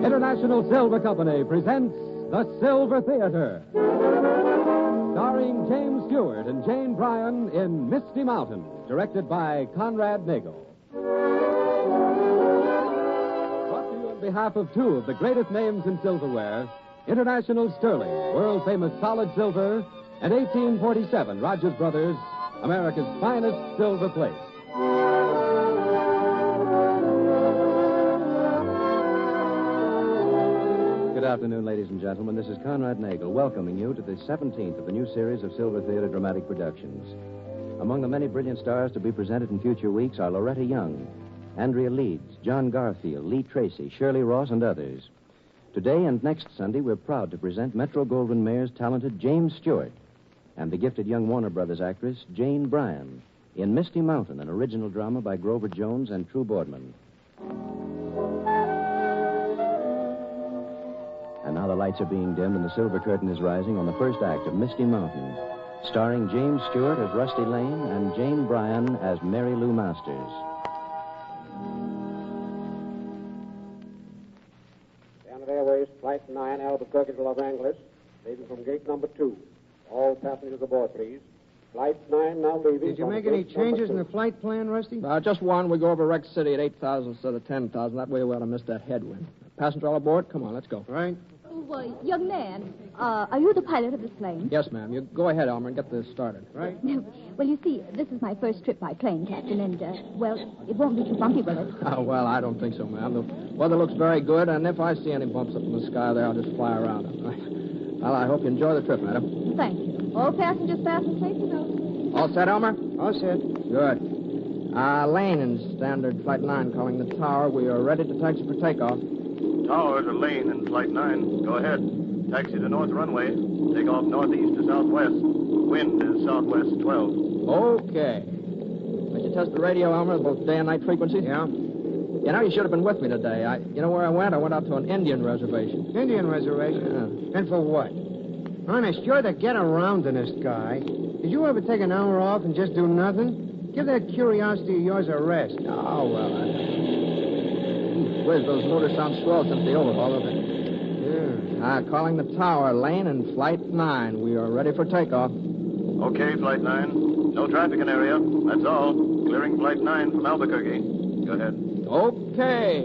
International Silver Company presents The Silver Theater, starring James Stewart and Jane Bryan in Misty Mountain, directed by Conrad Nagel. Brought to you on behalf of two of the greatest names in silverware, International Sterling, world-famous solid silver, and 1847 Rogers Brothers, America's finest silver plate. Good afternoon, ladies and gentlemen. This is Conrad Nagel welcoming you to the 17th of the new series of Silver Theater dramatic productions. Among the many brilliant stars to be presented in future weeks are Loretta Young, Andrea Leeds, John Garfield, Lee Tracy, Shirley Ross, and others. Today and next Sunday, we're proud to present Metro-Goldwyn-Mayer's talented James Stewart and the gifted young Warner Brothers actress Jane Bryan in Misty Mountain, an original drama by Grover Jones and True Boardman. And now the lights are being dimmed and the silver curtain is rising on the first act of Misty Mountain, starring James Stewart as Rusty Lane and Jane Bryan as Mary Lou Masters. Standard Airways, Flight 9, Albuquerque to Los Angeles, leaving from gate number 2. All passengers aboard, please. Flight 9 now leaving. Did you make any changes in the flight plan, Rusty? Just one. We go over Rex City at 8,000 instead of 10,000. That way we ought to miss that headwind. Passenger all aboard? Come on, let's go. Right. Well, young man, are you the pilot of this plane? Yes, ma'am. You go ahead, Elmer, and get this started. Right. Well, you see, this is my first trip by plane, Captain, and, well, it won't be too bumpy, will it? Oh, well, I don't think so, ma'am. The weather looks very good, and if I see any bumps up in the sky there, I'll just fly around them. Well, I hope you enjoy the trip, madam. Thank you. All passengers fasten safety belts. All set, Elmer? All set. Good. Lane in Standard Flight 9 calling the tower. We are ready to taxi for takeoff. Tower to Lane in Flight 9. Go ahead. Taxi to north runway. Take off northeast to southwest. Wind is southwest 12. Okay. Did you test the radio, Elmer, both day and night frequencies? Yeah. You know, you should have been with me today. You know where I went? I went out to an Indian reservation. Indian reservation? Yeah. And for what? Honest, you're the get-aroundingest guy. Did you ever take an hour off and just do nothing? Give that curiosity of yours a rest. Oh, well, Whiz, those motors sound swell since the overhaul, don't they? Yeah. Calling the tower, Lane in Flight 9. We are ready for takeoff. Okay, Flight 9. No traffic in area. That's all. Clearing Flight 9 from Albuquerque. Go ahead. Okay.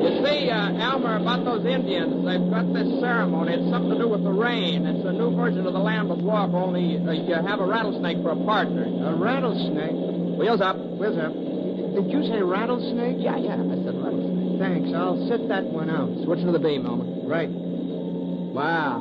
You see, Elmer, about those Indians, they've got this ceremony. It's something to do with the rain. It's a new version of the Lamb of Walk, only you have a rattlesnake for a partner. A rattlesnake? Wheels up. Wheels up. Did you say rattlesnake? Yeah, I said rattlesnake. Thanks. I'll sit that one out. Switch to the beam, Elmer. Right. Wow.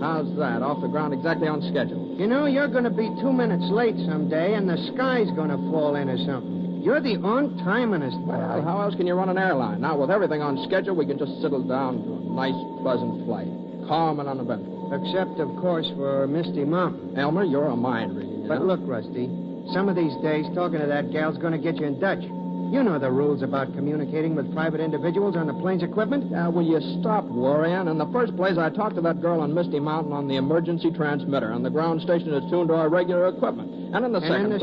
How's that? Off the ground exactly on schedule. You know, you're going to be 2 minutes late someday, and the sky's going to fall in or something. You're the on-timingest guy. Well, how else can you run an airline? Now, with everything on schedule, we can just settle down to a nice, pleasant flight. Calm and uneventful. Except, of course, for Misty Mountain. Elmer, you're a mind reader. But look, Rusty, some of these days, talking to that gal's going to get you in Dutch. You know the rules about communicating with private individuals on the plane's equipment. Will you stop worrying? In the first place, I talked to that girl on Misty Mountain on the emergency transmitter, and the ground station is tuned to our regular equipment. And in the second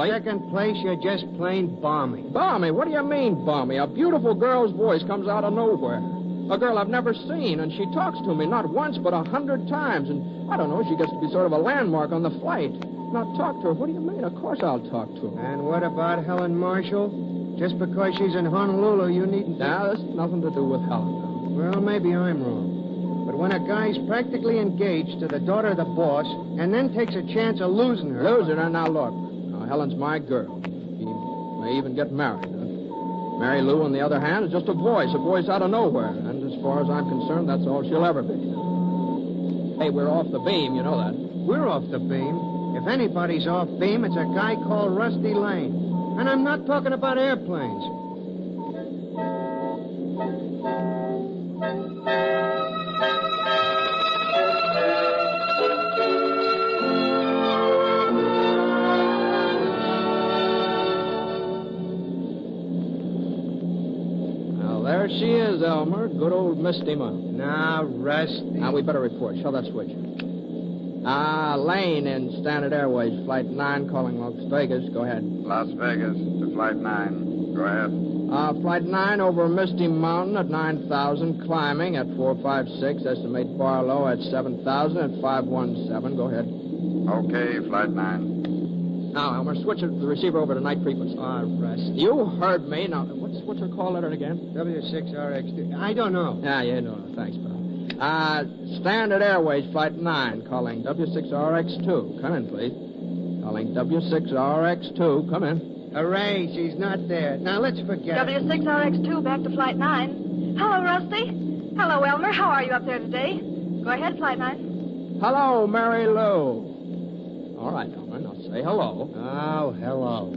place, you're just plain balmy. Balmy? What do you mean, balmy? A beautiful girl's voice comes out of nowhere. A girl I've never seen, and she talks to me not once but 100 times. And I don't know, she gets to be sort of a landmark on the flight. Not talk to her? What do you mean? Of course I'll talk to her. And what about Helen Marshall? Just because she's in Honolulu, you needn't... Now, that's nothing to do with Helen. Well, maybe I'm wrong. But when a guy's practically engaged to the daughter of the boss and then takes a chance of losing her... Losing her? Now, look. Now, Helen's my girl. She may even get married. Mary Lou, on the other hand, is just a voice out of nowhere. And as far as I'm concerned, that's all she'll ever be. Hey, we're off the beam, you know that. We're off the beam. If anybody's off beam, it's a guy called Rusty Lane. And I'm not talking about airplanes. Now, there she is, Elmer. Good old Misty Mountain. Now, Rusty. Now, we better report. Show that switch. Lane in Standard Airways, Flight 9, calling Las Vegas. Go ahead. Las Vegas to Flight 9. Go ahead. Flight 9 over Misty Mountain at 9,000, climbing at 456. Estimate bar low at 7,000 at 517. Go ahead. Okay, Flight 9. Now, Elmer, switch the receiver over to night frequency. Rest. You heard me. Now, what's her call letter again? W6RX2. I don't know. Yeah, no. Thanks, pal. Standard Airways, Flight 9, calling W6RX2. Come in, please. Calling W6RX2. Come in. Hooray, she's not there. Now, let's forget it. W6RX2 back to Flight 9. Hello, Rusty. Hello, Elmer. How are you up there today? Go ahead, Flight 9. Hello, Mary Lou. All right, Elmer, now say hello. Oh, hello.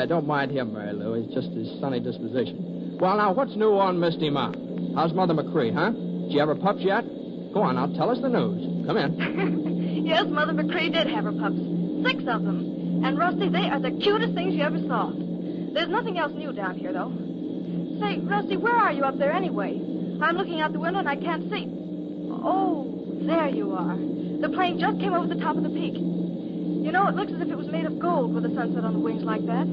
Don't mind him, Mary Lou. It's just his sunny disposition. Well, now, what's new on Misty Mountain? How's Mother McCree, huh? Did you have her pups yet? Go on, now, tell us the news. Come in. Yes, Mother McCree did have her pups. 6 of them. And, Rusty, they are the cutest things you ever saw. There's nothing else new down here, though. Say, Rusty, where are you up there anyway? I'm looking out the window and I can't see. Oh, there you are. The plane just came over the top of the peak. You know, it looks as if it was made of gold with the sunset on the wings like that.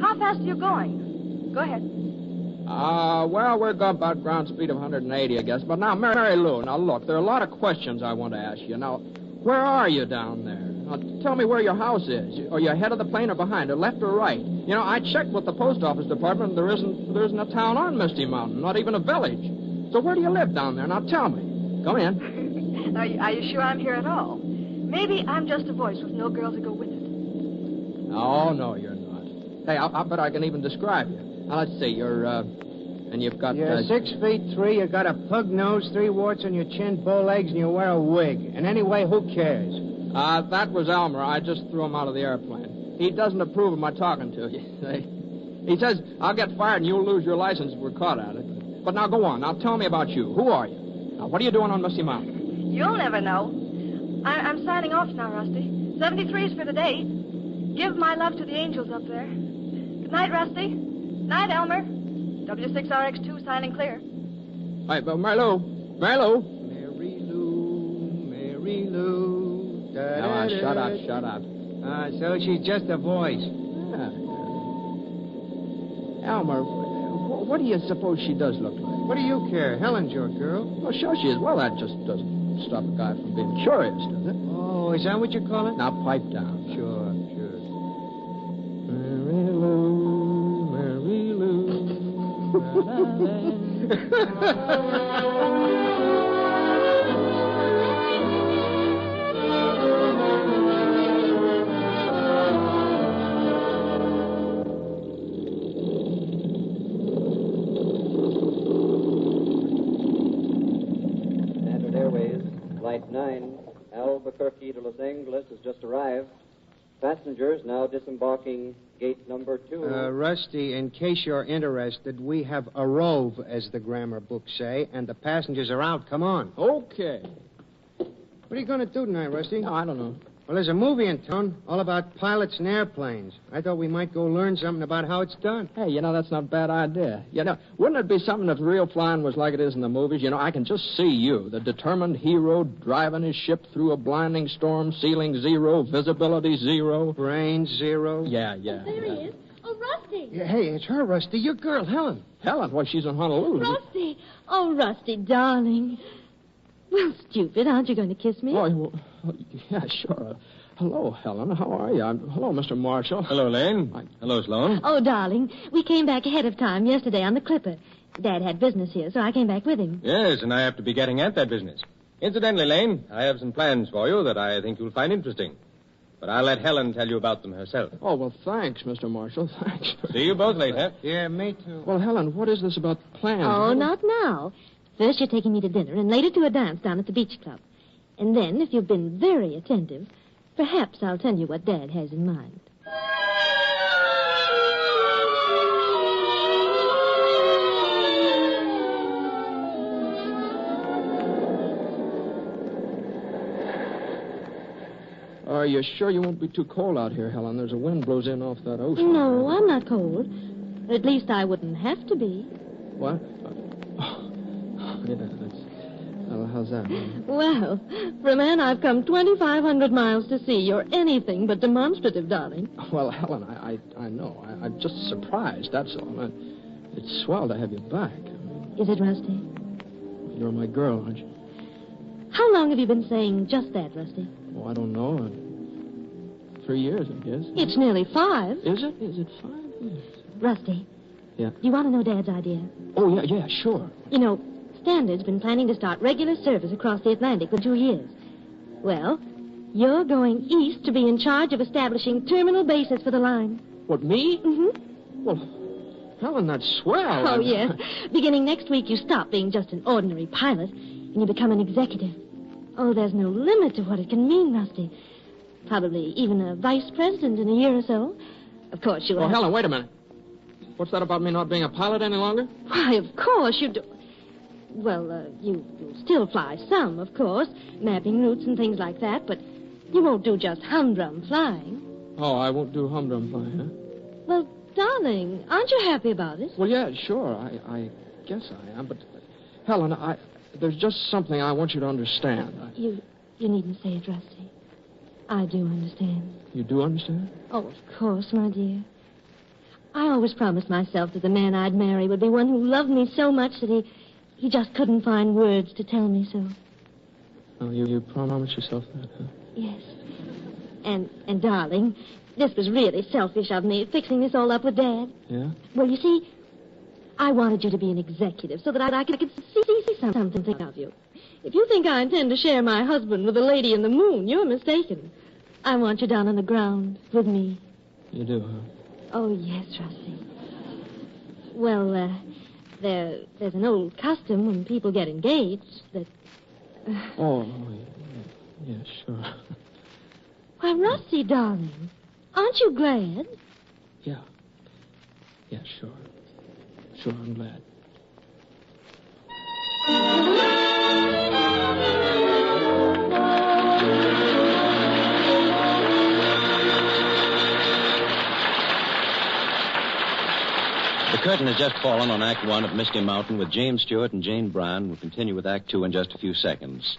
How fast are you going? Go ahead. Well, we're going about ground speed of 180, I guess. But now, Mary Lou, now look, there are a lot of questions I want to ask you. Now, where are you down there? Now, tell me where your house is. Are you ahead of the plane or behind it, left or right? You know, I checked with the post office department, and there isn't a town on Misty Mountain, not even a village. So where do you live down there? Now, tell me. Come in. Are you sure I'm here at all? Maybe I'm just a voice with no girl to go with it. Oh, no, you're not. Hey, I bet I can even describe you. Now, let's see, and you've got... You're 6'3", you got a pug nose, 3 warts on your chin, bow legs, and you wear a wig. And anyway, who cares? That was Elmer. I just threw him out of the airplane. He doesn't approve of my talking to you, see? He says, I'll get fired and you'll lose your license if we're caught at it. But now go on. Now tell me about you. Who are you? Now, what are you doing on Misty Mountain? You'll never know. I'm signing off now, Rusty. 73's for today. Give my love to the angels up there. Good night, Rusty. Night, Elmer. W6RX2 signing clear. Hey, but Mary Lou. Mary Lou. Now, shut up. So she's just a voice. Yeah. Elmer, what do you suppose she does look like? What do you care? Helen's your girl. Oh, sure she is. Well, that just doesn't stop a guy from being curious, does it? Oh, is that what you call it? Now, pipe down. Sure. Mary Lou, Mary Lou. Standard Airways, Flight 9, Albuquerque to Los Angeles has just arrived. Passengers now disembarking gate number 2. Rusty, in case you're interested, we have a rove, as the grammar books say, and the passengers are out. Come on. Okay. What are you going to do tonight, Rusty? No, I don't know. Well, there's a movie in town all about pilots and airplanes. I thought we might go learn something about how it's done. Hey, that's not a bad idea. Wouldn't it be something if real flying was like it is in the movies? I can just see you, the determined hero, driving his ship through a blinding storm, ceiling 0, visibility 0. Brains 0. Yeah. There he is. Oh, Rusty. Yeah, hey, it's her, Rusty. Your girl, Helen. Helen? Why, she's in Honolulu. Rusty. Oh, Rusty, darling. Well, stupid, aren't you going to kiss me? Oh, yeah, sure. Hello, Helen. How are you? Hello, Mr. Marshall. Hello, Lane. Hello, Sloan. Oh, darling, we came back ahead of time yesterday on the Clipper. Dad had business here, so I came back with him. Yes, and I have to be getting at that business. Incidentally, Lane, I have some plans for you that I think you'll find interesting. But I'll let Helen tell you about them herself. Oh, well, thanks, Mr. Marshall. Thanks. See you both later. Yeah, me too. Well, Helen, what is this about plans? Oh, not now. First, you're taking me to dinner, and later to a dance down at the beach club. And then, if you've been very attentive, perhaps I'll tell you what Dad has in mind. Are you sure you won't be too cold out here, Helen? There's a wind blows in off that ocean. No, I'm not cold. At least I wouldn't have to be. What? Yeah, Well, how's that? Well, for a man I've come 2,500 miles to see, you're anything but demonstrative, darling. Well, Helen, I know. I'm just surprised, that's all. It's swell to have you back. Is it, Rusty? You're my girl, aren't you? How long have you been saying just that, Rusty? Oh, I don't know. 3 years, I guess. It's nearly 5. Is it? Is it 5? Yes. Rusty. Yeah? Do you want to know Dad's idea? Oh, yeah, sure. You know, Standard's been planning to start regular service across the Atlantic for 2 years. Well, you're going east to be in charge of establishing terminal bases for the line. What, me? Mm-hmm. Well, Helen, that's swell. Oh, yes. Beginning next week, you stop being just an ordinary pilot, and you become an executive. Oh, there's no limit to what it can mean, Rusty. Probably even a vice president in a year or so. Of course, you'll Well, have... Helen, wait a minute. What's that about me not being a pilot any longer? Why, of course you do. Well, you'll still fly some, of course, mapping routes and things like that, but you won't do just humdrum flying. Oh, I won't do humdrum flying, huh? Well, darling, aren't you happy about it? Well, yeah, sure. I guess I am, but Helen, there's just something I want you to understand. You needn't say it, Rusty. I do understand. You do understand? Oh, of course, my dear. I always promised myself that the man I'd marry would be one who loved me so much that he just couldn't find words to tell me so. Oh, you promised yourself that, huh? Yes. And darling, this was really selfish of me, fixing this all up with Dad. Yeah? Well, you see, I wanted you to be an executive so that I could see something of you. If you think I intend to share my husband with a lady in the moon, you're mistaken. I want you down on the ground with me. You do, huh? Oh, yes, Rusty. Well, there's an old custom when people get engaged that... Oh, yeah, sure. Why, Rusty, darling, aren't you glad? Yeah, sure. Sure, I'm glad. The curtain has just fallen on Act One of Misty Mountain with James Stewart and Jane Brown. We'll continue with Act Two in just a few seconds.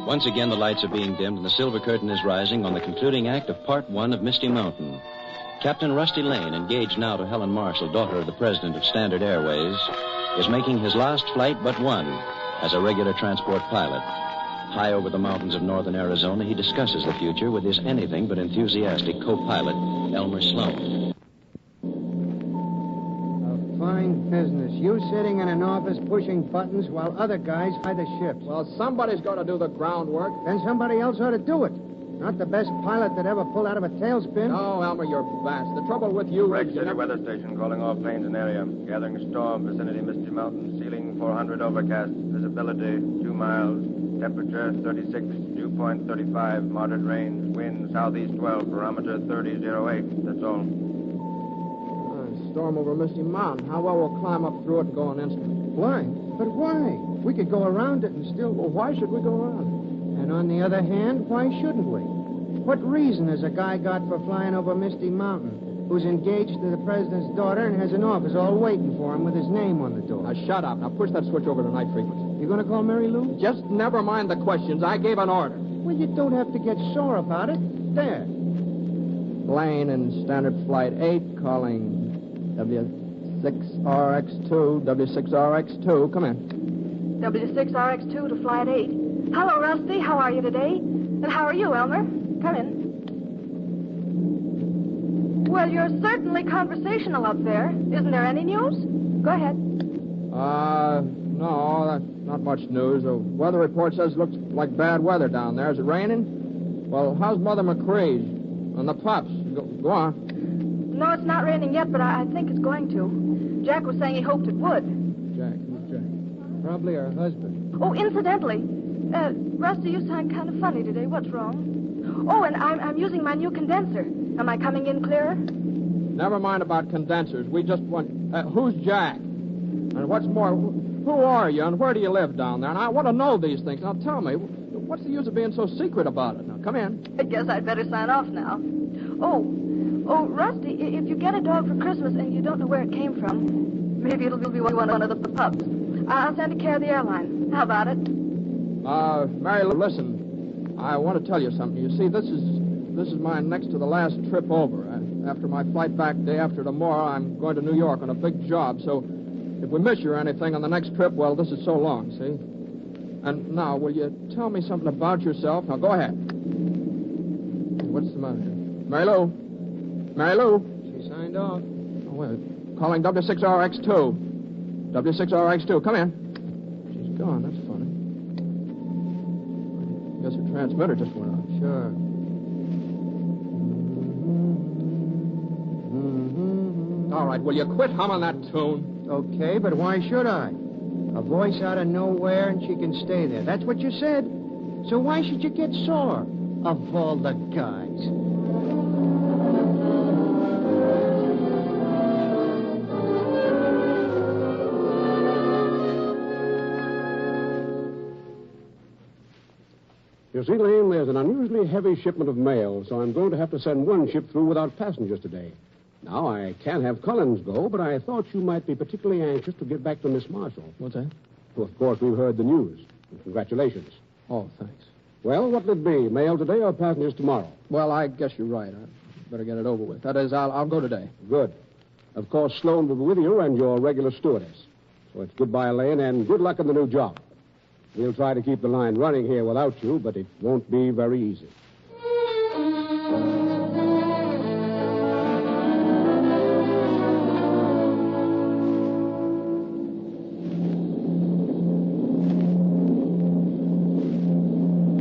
Once again, the lights are being dimmed and the silver curtain is rising on the concluding act of Part One of Misty Mountain. Captain Rusty Lane, engaged now to Helen Marshall, daughter of the president of Standard Airways, is making his last flight but one as a regular transport pilot. High over the mountains of northern Arizona, he discusses the future with his anything but enthusiastic co-pilot, Elmer Sloan. A fine business. You sitting in an office pushing buttons while other guys fly the ships. Well, somebody's got to do the groundwork. Then somebody else ought to do it. Not the best pilot that ever pulled out of a tailspin. No, Elmer, you're vast. The trouble with you Red is... City weather station calling all planes in area. Gathering storm, vicinity Misty Mountain. Ceiling 400 overcast. Visibility 2 miles. Temperature 36. Dew point 35. Moderate range. Wind southeast 12. Barometer 30.08. That's all. Storm over Misty Mountain. How well we'll climb up through it and go an instant? Why? But why? We could go around it and still... Well, why should we go around? And on the other hand, why shouldn't we? What reason has a guy got for flying over Misty Mountain who's engaged to the president's daughter and has an office all waiting for him with his name on the door? Now, shut up. Now, push that switch over to night frequency. You going to call Mary Lou? Just never mind the questions. I gave an order. Well, you don't have to get sore about it. There. Lane in Standard Flight 8 calling W6RX2. W6RX2. Come in. W6RX2 to Flight 8. Hello, Rusty. How are you today? And how are you, Elmer? Come in. Well, you're certainly conversational up there. Isn't there any news? Go ahead. No, that's not much news. The weather report says it looks like bad weather down there. Is it raining? Well, how's Mother McCree's and the pups? Go on. No, it's not raining yet, but I think it's going to. Jack was saying he hoped it would. Jack, who's Jack? Probably her husband. Oh, incidentally, Rusty, you sound kind of funny today. What's wrong? Oh, and I'm using my new condenser. Am I coming in clearer? Never mind about condensers. We just want... who's Jack? And what's more, who are you and where do you live down there? And I want to know these things. Now, tell me, what's the use of being so secret about it? Now, come in. I guess I'd better sign off now. Oh, Rusty, if you get a dog for Christmas and you don't know where it came from, maybe it'll be one of the pups. I'll send it care of the airline. How about it? Mary Lou, listen. I want to tell you something. You see, this is my next to the last trip over. After my flight back day after tomorrow, I'm going to New York on a big job. So if we miss you or anything on the next trip, well, this is so long, see? And now, will you tell me something about yourself? Now, go ahead. What's the matter? Mary Lou? Mary Lou? She signed off. Oh, wait. Calling W6RX2. W6RX2, come in. She's gone. That's funny. I guess her transmitter just went off. Sure. All right, will you quit humming that tune? Okay, but why should I? A voice out of nowhere and she can stay there. That's what you said. So why should you get sore? Of all the guys. You see, Lane, there's an unusually heavy shipment of mail, so I'm going to have to send one ship through without passengers today. Now, I can't have Collins go, but I thought you might be particularly anxious to get back to Miss Marshall. What's that? Well, of course, we've heard the news. Congratulations. Oh, thanks. Well, what'll it be, mail today or passengers tomorrow? Well, I guess you're right. I better get it over with. That is, I'll go today. Good. Of course, Sloan will be with you and your regular stewardess. So it's goodbye, Lane, and good luck in the new job. We'll try to keep the line running here without you, but it won't be very easy.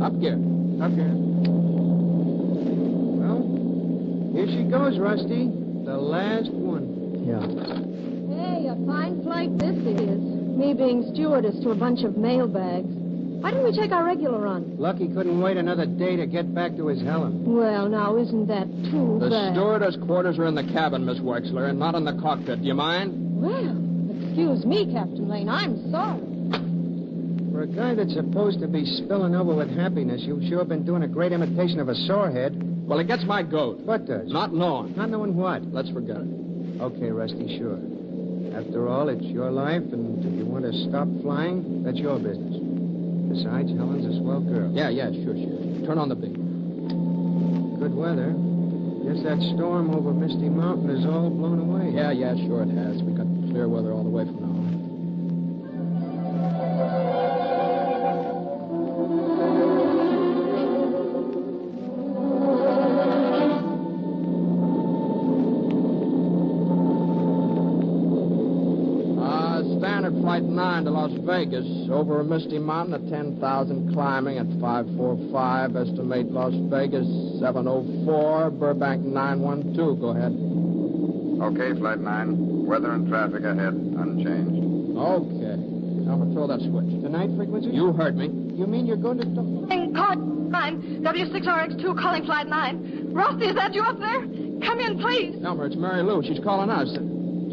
Up gear. Up here. Well, here she goes, Rusty. The last one. Yeah. Hey, a fine flight this is. Me being stewardess to a bunch of mail bags. Why didn't we take our regular run? Lucky couldn't wait another day to get back to his Helen. Well, now, isn't that too The bad? stewardess quarters are in the cabin, Miss Wexler, and not in the cockpit. Do you mind? Well, excuse me, Captain Lane. I'm sorry. For a guy that's supposed to be spilling over with happiness, you've sure been doing a great imitation of a sorehead. Well, it gets my goat. What does? Not knowing. Not knowing what? Let's forget it. Okay, Rusty, sure. After all, it's your life, and if you want to stop flying, that's your business. Besides, Helen's a swell girl. Yeah, sure. Turn on the beam. Good weather. Guess that storm over Misty Mountain is all blown away. Yeah, sure it has. We got clear weather all the way from now on. Flight 9 to Las Vegas, over Misty Mountain at 10,000, climbing at 545. Estimate Las Vegas 704, Burbank 912. Go ahead. Okay, Flight 9. Weather and traffic ahead, unchanged. Okay. Now, I'm going to throw that switch. The night frequency? You heard me. You mean you're going to... Call 9, W6RX2 calling Flight 9. Rusty, is that you up there? Come in, please. Elmer, it's Mary Lou. She's calling us.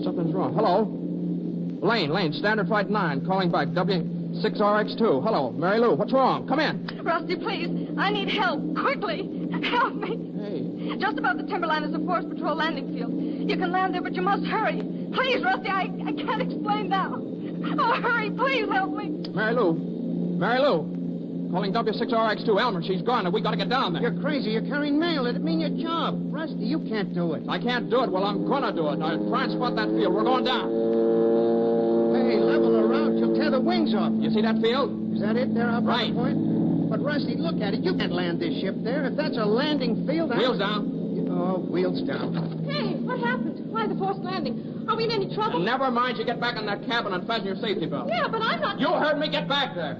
Something's wrong. Hello? Lane, Standard Flight 9, calling back, W6RX2. Hello, Mary Lou, what's wrong? Come in. Rusty, please, I need help, quickly. Help me. Hey. Just above the timberline is a Force Patrol landing field. You can land there, but you must hurry. Please, Rusty, I can't explain now. Oh, hurry, please help me. Mary Lou, calling W6RX2. Elmer, she's gone, and we got to get down there. You're crazy. You're carrying mail. It'd mean your job. Rusty, you can't do it. I can't do it. Well, I'm going to do it. Now, try and spot that field. We're going down. Hey, level her out. She'll tear the wings off. You see that field? Is that it there up Right. on the point? But, Rusty, look at it. You can't land this ship there. If that's a landing field... Wheels down. Oh, wheels down. Hey, what happened? Why the forced landing? Are we in any trouble? Never mind. You get back in that cabin and fasten your safety belt. Yeah, but I'm not... You heard me. Get back there.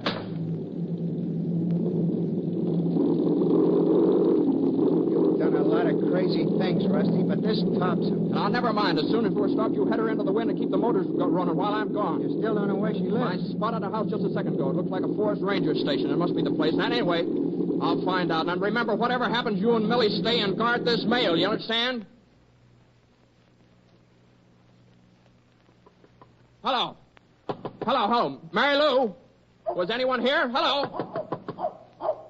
You've done a lot of crazy things, Rusty, but this tops him. Now, never mind. As soon as we're stopped, you head her into the wind and keep the motors running while I'm gone. You still don't know where she I lives. spotted a house just a second ago. It looked like a forest ranger station. It must be the place. And anyway, I'll find out. And remember, whatever happens, you and Millie stay and guard this mail. You understand? Hello. Hello. Mary Lou? Was anyone here? Hello.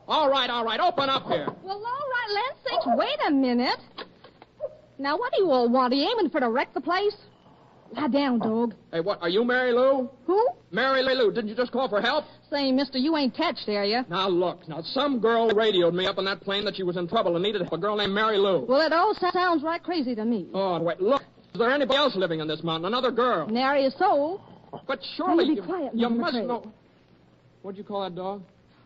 All right. Open up here. Well, all right, land sakes, wait a minute. Now, what do you all want? Are you aiming for to wreck the place? Lie down, dog. Hey, what, are you Mary Lou? Who? Mary Lou, didn't you just call for help? Say, mister, you ain't touched, are you? Now, look, some girl radioed me up on that plane that she was in trouble and needed help. A girl named Mary Lou. Well, it all sounds right crazy to me. Oh, wait, look. Is there anybody else living in this mountain? Another girl? Nary a soul. But surely... Now, be quiet, you Mr. must McCrae. know... What'd you call that dog?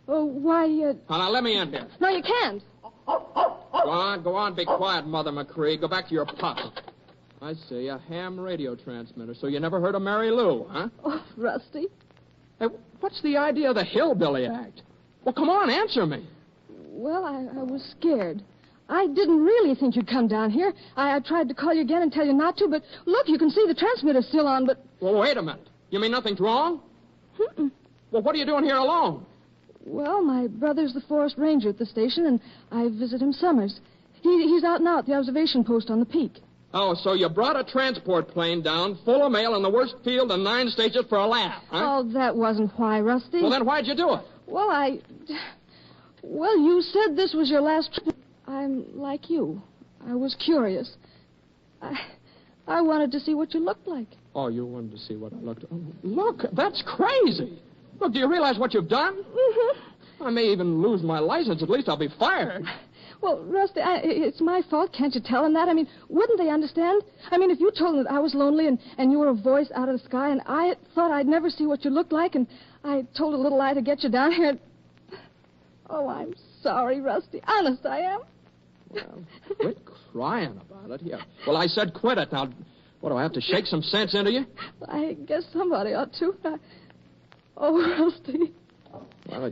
Oh, why, Now, let me in here. No, you can't. Go on, be quiet, Mother McCree. Go back to your papa. I see, a ham radio transmitter. So you never heard of Mary Lou, huh? Oh, Rusty. Hey, what's the idea of the hillbilly act? Well, come on, answer me. Well, I was scared. I didn't really think you'd come down here. I tried to call you again and tell you not to, but look, you can see the transmitter's still on, but... Well, wait a minute. You mean nothing's wrong? Mm-mm. Well, what are you doing here alone? Well, my brother's the forest ranger at the station, and I visit him summers. He's out now at the observation post on the peak. Oh, so you brought a transport plane down full of mail in the worst field in 9 states just for a laugh, huh? Oh, that wasn't why, Rusty. Well, then why'd you do it? Well, you said this was your last trip. I'm like you. I was curious. I wanted to see what you looked like. Oh, you wanted to see what I looked... Oh, look, that's crazy. Look, do you realize what you've done? Mm-hmm. I may even lose my license. At least I'll be fired. Well, Rusty, it's my fault. Can't you tell them that? I mean, wouldn't they understand? I mean, if you told them that I was lonely and you were a voice out of the sky and I thought I'd never see what you looked like and I told a little lie to get you down here... Oh, I'm sorry, Rusty. Honest, I am. Well, quit crying about it. Yeah. Well, I said quit it. Now, what, do I have to shake some sense into you? I guess somebody ought to. Oh, Rusty. Well,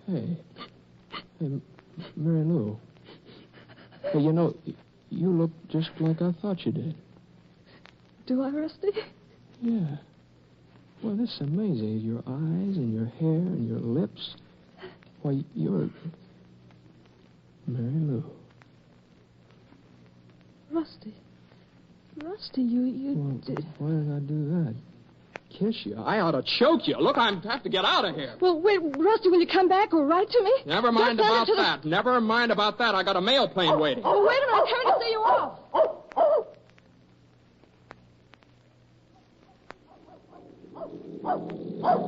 Hey, Mary Lou. Hey, you know, you look just like I thought you did. Do I, Rusty? Yeah. Well, this is amazing. Your eyes and your hair and your lips. Why, you're... Mary Lou. Rusty, you Well, did... why did I do that? Kiss you? I ought to choke you. Look, I have to get out of here. Well, wait, Rusty, will you come back or write to me? Never mind about that. Never mind about that. I got a mail plane waiting. Oh, wait a minute. I'm coming to see you off.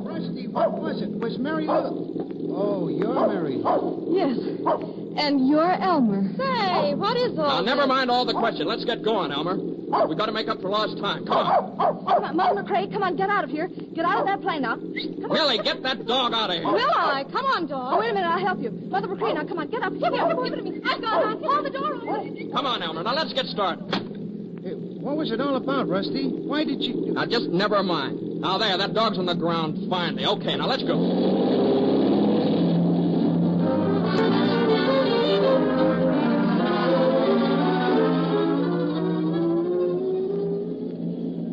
Rusty, what was it? Was Mary Lou? Oh, you're Mary Lou. Yes. And you're Elmer. Say, what is all Now, this? never mind all the question. Let's get going, Elmer. We got to make up for lost time. Come on. Come on, Mother McCrae, come on, get out of here. Get out of that plane now. Come on. Millie, get that dog out of here. Will I? Come on, dog. Oh, wait a minute, I'll help you. Mother McCrae, now come on, get up. Give it to me. I'll go on. Close the door. Come on, Elmer. Now, let's get started. Hey, what was it all about, Rusty? Why did you... Now, just never mind. Now, there, that dog's on the ground finally. Okay, now, let's go.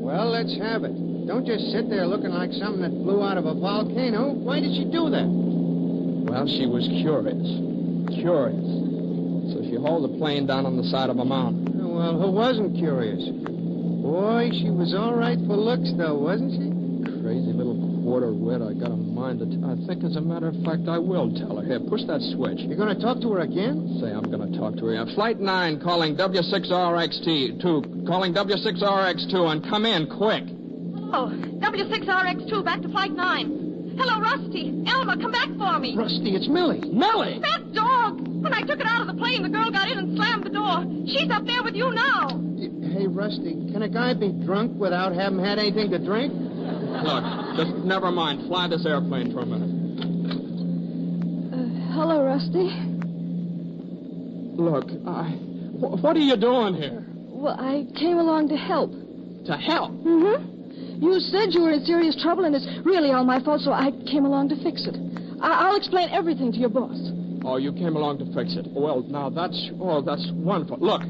Well, let's have it. Don't just sit there looking like something that blew out of a volcano. Why did she do that? Well, she was curious. So she hauled the plane down on the side of a mountain. Oh, well, who wasn't curious? Boy, she was all right for looks, though, wasn't she? Crazy little quarter wit. I got a mind to... I think, as a matter of fact, I will tell her. Here, push that switch. You're going to talk to her again? Say, I'm going to talk to her. Flight 9 calling W6RX2. Calling W6RX2 and come in quick. Oh, W6RX2 back to Flight 9. Hello, Rusty. Elma, come back for me. Rusty, it's Millie. Millie! That dog! When I took it out of the plane, the girl got in and slammed the door. She's up there with you now. Hey, Rusty, can a guy be drunk without having had anything to drink? Look, just never mind. Fly this airplane for a minute. Hello, Rusty. Look, what are you doing here? Well, I came along to help. To help? Mm-hmm. You said you were in serious trouble, and it's really all my fault, so I came along to fix it. I'll explain everything to your boss. Oh, you came along to fix it. Well, now, that's wonderful. Look,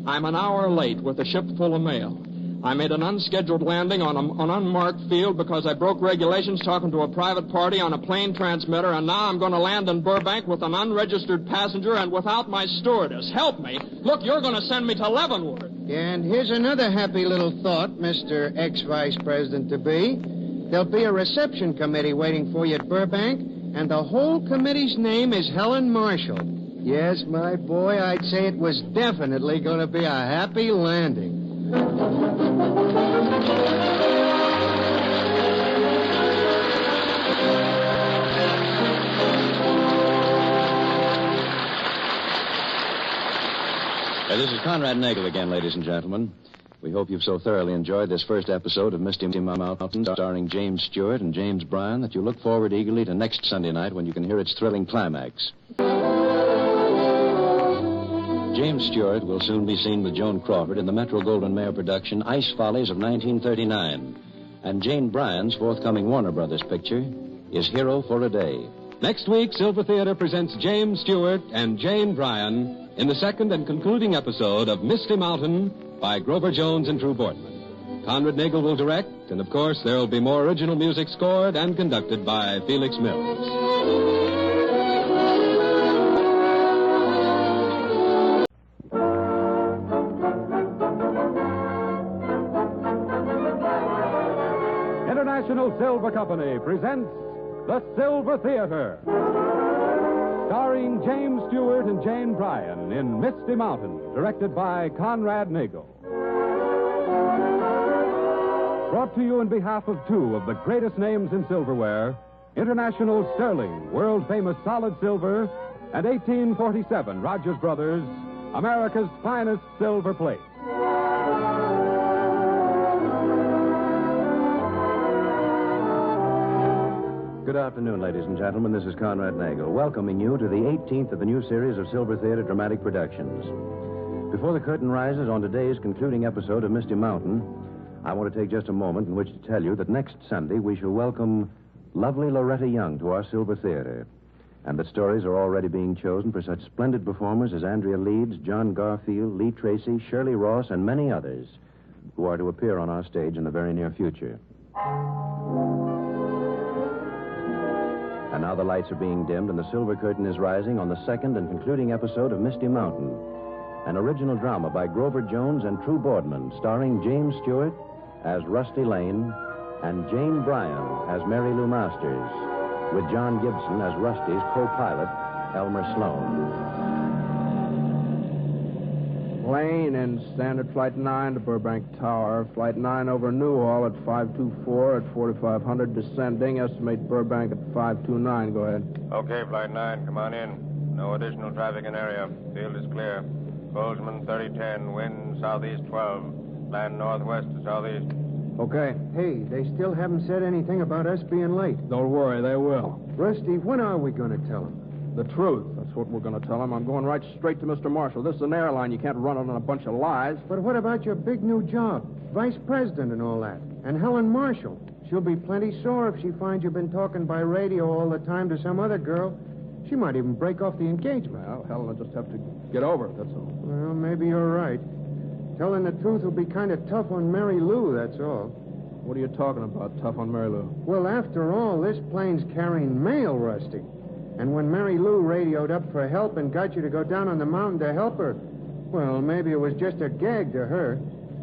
I'm an hour late with a ship full of mail. I made an unscheduled landing on an unmarked field because I broke regulations talking to a private party on a plane transmitter, and now I'm going to land in Burbank with an unregistered passenger and without my stewardess. Help me. Look, you're going to send me to Leavenworth. And here's another happy little thought, Mr. Ex-Vice President-to-be. There'll be a reception committee waiting for you at Burbank, and the whole committee's name is Helen Marshall. Yes, my boy, I'd say it was definitely going to be a happy landing. This is Conrad Nagel again, ladies and gentlemen. We hope you've so thoroughly enjoyed this first episode of Misty Mountain, starring James Stewart and James Bryan, that you look forward eagerly to next Sunday night when you can hear its thrilling climax. James Stewart will soon be seen with Joan Crawford in the Metro-Goldwyn-Mayer production Ice Follies of 1939. And Jane Bryan's forthcoming Warner Brothers picture is Hero for a Day. Next week, Silver Theater presents James Stewart and Jane Bryan in the second and concluding episode of Misty Mountain by Grover Jones and Drew Boardman. Conrad Nagel will direct, and of course, there will be more original music scored and conducted by Felix Mills. International Silver Company presents The Silver Theater, starring James Stewart and Jane Bryan in Misty Mountain, directed by Conrad Nagel. Brought to you on behalf of two of the greatest names in silverware, International Sterling, world-famous solid silver, and 1847 Rogers Brothers, America's finest silver plate. Good afternoon, ladies and gentlemen. This is Conrad Nagel, welcoming you to the 18th of the new series of Silver Theater Dramatic Productions. Before the curtain rises on today's concluding episode of Misty Mountain, I want to take just a moment in which to tell you that next Sunday we shall welcome lovely Loretta Young to our Silver Theater, and that stories are already being chosen for such splendid performers as Andrea Leeds, John Garfield, Lee Tracy, Shirley Ross, and many others who are to appear on our stage in the very near future. And now the lights are being dimmed and the silver curtain is rising on the second and concluding episode of Misty Mountain, an original drama by Grover Jones and Drew Boardman, starring James Stewart as Rusty Lane and Jane Bryan as Mary Lou Masters, with John Gibson as Rusty's co-pilot, Elmer Sloan. Plane in Standard Flight 9 to Burbank Tower. Flight 9 over Newhall at 524 at 4500, descending. Estimate Burbank at 529. Go ahead. Okay, Flight 9, come on in. No additional traffic in area. Field is clear. Bozeman 3010, wind southeast 12. Land northwest to southeast. Okay. Hey, they still haven't said anything about us being late. Don't worry, they will. Rusty, when are we going to tell them? The truth. That's what we're going to tell him. I'm going right straight to Mr. Marshall. This is an airline. You can't run it on a bunch of lies. But what about your big new job? Vice president and all that. And Helen Marshall. She'll be plenty sore if she finds you've been talking by radio all the time to some other girl. She might even break off the engagement. Well, Helen will just have to get over it, that's all. Well, maybe you're right. Telling the truth will be kind of tough on Mary Lou, that's all. What are you talking about, tough on Mary Lou? Well, after all, this plane's carrying mail, Rusty. And when Mary Lou radioed up for help and got you to go down on the mountain to help her, well, maybe it was just a gag to her.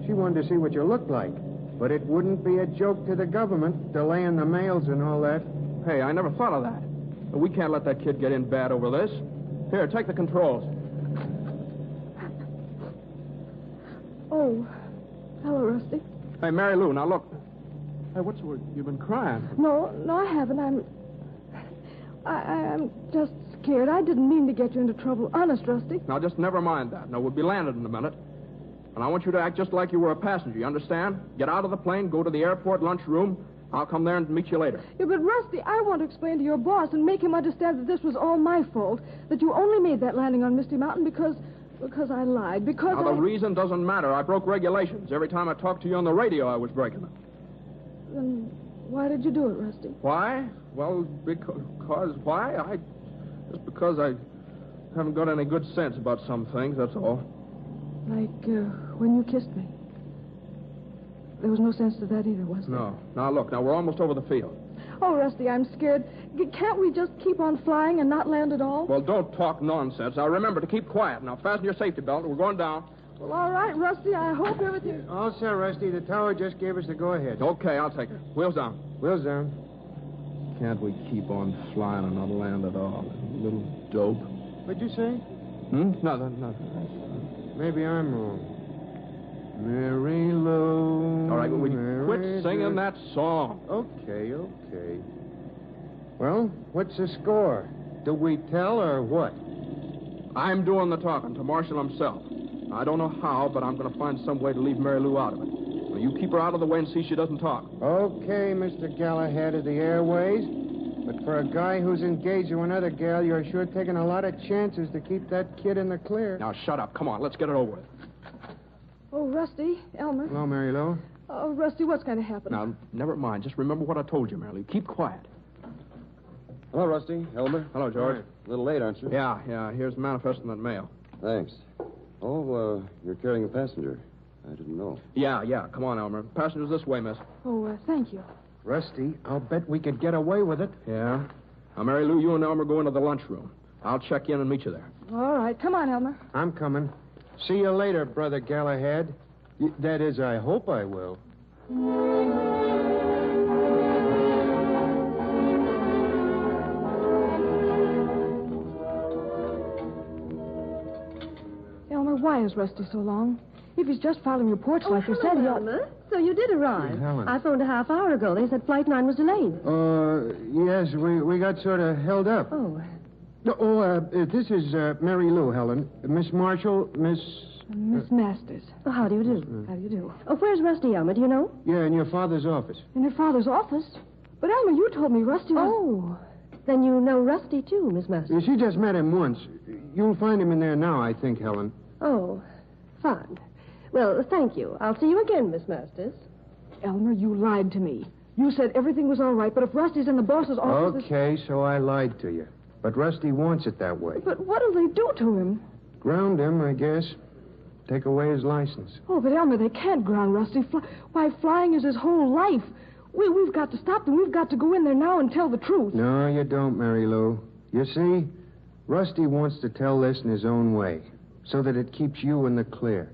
She wanted to see what you looked like. But it wouldn't be a joke to the government, delaying the mails and all that. Hey, I never thought of that. But we can't let that kid get in bad over this. Here, take the controls. Oh, hello, Rusty. Hey, Mary Lou, now look. Hey, what's the word? You've been crying. No, I haven't. I'm just scared. I didn't mean to get you into trouble. Honest, Rusty. Now, just never mind that. No, we'll be landed in a minute. And I want you to act just like you were a passenger, you understand? Get out of the plane, go to the airport lunchroom. I'll come there and meet you later. Yeah, but Rusty, I want to explain to your boss and make him understand that this was all my fault. That you only made that landing on Misty Mountain because I lied. Now, the reason doesn't matter. I broke regulations. Every time I talked to you on the radio, I was breaking them. Then why did you do it, Rusty? Why? Well, because why? Just because I haven't got any good sense about some things, that's all. Like when you kissed me. There was no sense to that either, was there? No. Now, look, we're almost over the field. Oh, Rusty, I'm scared. Can't we just keep on flying and not land at all? Well, don't talk nonsense. Now, remember to keep quiet. Now, fasten your safety belt. We're going down. Well, all right, Rusty. I hope everything... All set, Rusty. The tower just gave us the go-ahead. Okay, I'll take it. Wheels down. Wheels down. Can't we keep on flying and not land at all? Little dope. What'd you say? Nothing. Maybe I'm wrong. Mary Lou. All right, will you quit singing that song? Okay. Well, what's the score? Do we tell or what? I'm doing the talking to Marshall himself. I don't know how, but I'm going to find some way to leave Mary Lou out of it. Now, you keep her out of the way and see she doesn't talk. Okay, Mr. Galahad of the Airways. But for a guy who's engaged to another gal, you're sure taking a lot of chances to keep that kid in the clear. Now, shut up. Come on, let's get it over with. Oh, Rusty, Elmer. Hello, Mary Lou. Oh, Rusty, what's going to happen? Now, never mind. Just remember what I told you, Mary Lou. Keep quiet. Hello, Rusty. Elmer. Hello, George. A little late, aren't you? Yeah. Here's the manifest in that mail. Thanks. Oh, you're carrying a passenger. I didn't know. Yeah. Come on, Elmer. Passenger's this way, miss. Oh, thank you. Rusty, I'll bet we could get away with it. Yeah. Now, Mary Lou, you and Elmer go into the lunchroom. I'll check in and meet you there. All right. Come on, Elmer. I'm coming. See you later, Brother Galahad. That is, I hope I will. Elmer, why is Rusty so long? If he's just filing reports like you said, Elmer. So you did arrive. Helen. I phoned a half hour ago. They said Flight 9 was delayed. Yes, we got sort of held up. Oh. This is Mary Lou, Helen. Miss Marshall, Miss Masters. Oh, how do you do? How do you do? Oh, where's Rusty, Elmer? Do you know? Yeah, in your father's office. In your father's office? But, Elmer, you told me Rusty was... Oh. Then you know Rusty, too, Miss Masters. She just met him once. You'll find him in there now, I think, Helen. Oh, fine. Well, thank you. I'll see you again, Miss Masters. Elmer, you lied to me. You said everything was all right, but if Rusty's in the boss's office... Okay, so I lied to you. But Rusty wants it that way. But what do they do to him? Ground him, I guess. Take away his license. Oh, but Elmer, they can't ground Rusty. Why, flying is his whole life. We've got to stop them. We've got to go in there now and tell the truth. No, you don't, Mary Lou. You see, Rusty wants to tell this in his own way, so that it keeps you in the clear.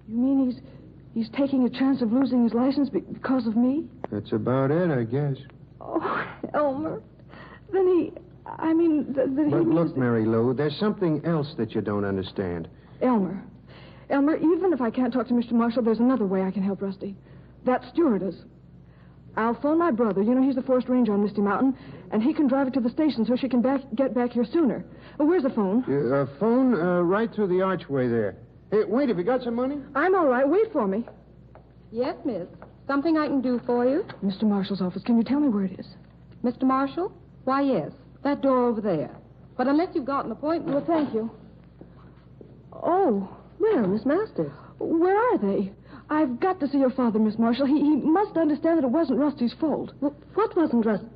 You mean he's taking a chance of losing his license because of me? That's about it, I guess. Oh, Elmer. Then he... But look, Mary Lou, there's something else that you don't understand. Elmer, even if I can't talk to Mr. Marshall, there's another way I can help Rusty. That stewardess. I'll phone my brother. You know, he's the forest ranger on Misty Mountain, and he can drive her to the station so she can get back here sooner. Where's the phone? Phone right through the archway there. Hey, wait, have you got some money? I'm all right. Wait for me. Yes, miss. Something I can do for you? Mr. Marshall's office. Can you tell me where it is? Mr. Marshall? Why, yes. That door over there. But unless you've got an appointment... Well, thank you. Oh. Well, Miss Masters. Where are they? I've got to see your father, Miss Marshall. He must understand that it wasn't Rusty's fault. Well, what wasn't Rusty?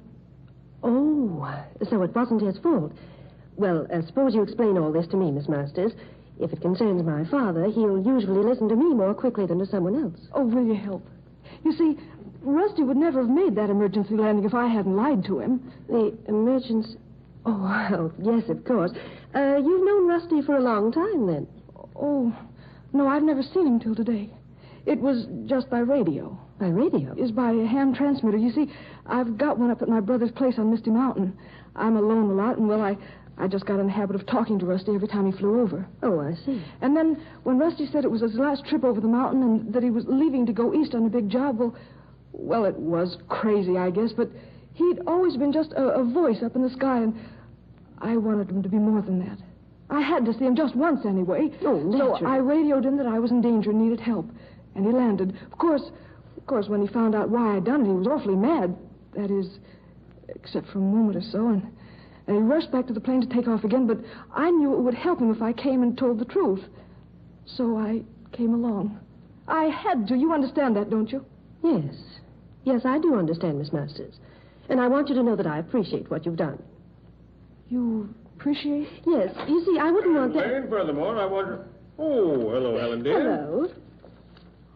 Oh, so it wasn't his fault. Well, suppose you explain all this to me, Miss Masters. If it concerns my father, he'll usually listen to me more quickly than to someone else. Oh, will you help? You see, Rusty would never have made that emergency landing if I hadn't lied to him. The emergency... Oh, well, yes, of course. You've known Rusty for a long time, then? Oh, no, I've never seen him till today. It was just by radio. By radio? It's by a ham transmitter. You see, I've got one up at my brother's place on Misty Mountain. I'm alone a lot, and, well, I just got in the habit of talking to Rusty every time he flew over. Oh, I see. And then when Rusty said it was his last trip over the mountain and that he was leaving to go east on a big job, well, it was crazy, I guess, but he'd always been just a voice up in the sky, and I wanted him to be more than that. I had to see him just once anyway. Oh, naturally. So I radioed him that I was in danger and needed help. And he landed. Of course, when he found out why I'd done it, he was awfully mad. That is, except for a moment or so. And he rushed back to the plane to take off again, but I knew it would help him if I came and told the truth. So I came along. I had to. You understand that, don't you? Yes. Yes, I do understand, Miss Masters. And I want you to know that I appreciate what you've done. You appreciate? Yes. You see, I wouldn't want that... And furthermore, I wonder... Oh, hello, Helen, dear. Hello.